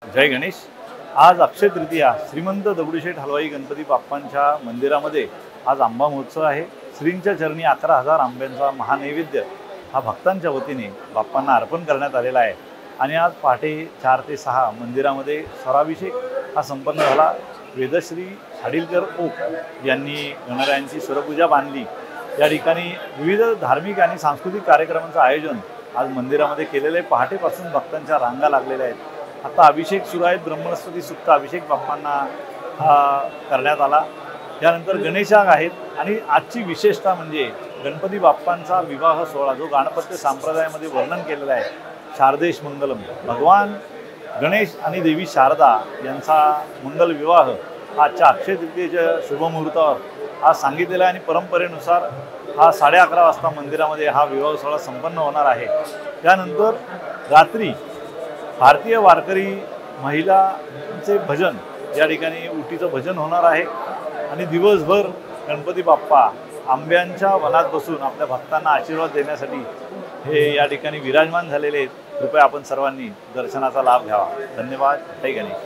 जय गणेश। आज अक्षय तृतीया श्रीमंत दगडूशेठ हलवाई गणपती बाप्पांच्या मंदिरामध्ये आज आंबा महोत्सव आहे। श्रींच्या चरणी 11,000 आंब्यांचा महानैवेद्य हा भक्तांच्या वतीने बाप्पांना अर्पण करण्यात आलेला आहे। आणि आज पहाटे 4 ते 6 मंदिरामध्ये स्वराभिषेक हा संपन्न झाला। वेदश्री हाडीलकर ओक यांनी गणरायांची स्वरपूजा बांधली। या ठिकाणी विविध धार्मिक आणि सांस्कृतिक कार्यक्रमांचं आयोजन आज मंदिरामध्ये केलेले आहे। पहाटेपासून भक्तांच्या रांगा लागलेल्या आहेत। आता अभिषेक सुरू आहे। ब्रह्मस्पती सुक्त अभिषेक बाप्पांना करण्यात आला। त्यानंतर गणेशाग आहेत आणि आजची विशेषता म्हणजे गणपती बाप्पांचा विवाह सोहळा जो गणपत्य संप्रदायामध्ये वर्णन केलेला आहे, शारदेश मंगलम। भगवान गणेश आणि देवी शारदा यांचा मंगल विवाह आजच्या अक्षय तृतीयेच्या शुभमुहूर्तावर आज सांगितलेला आहे। आणि परंपरेनुसार हा 11:30 वाजता मंदिरामध्ये हा विवाह सोहळा संपन्न होणार आहे। त्यानंतर रात्री भारतीय वारकरी महिलांचे भजन या ठिकाणी उटीचं भजन होणार आहे। आणि दिवसभर गणपती बाप्पा आंब्यांच्या वनात बसून आपल्या भक्तांना आशीर्वाद देण्यासाठी हे या ठिकाणी विराजमान झालेले आहेत। कृपया आपण सर्वांनी दर्शनाचा लाभ घ्यावा। धन्यवाद। जय गणेश।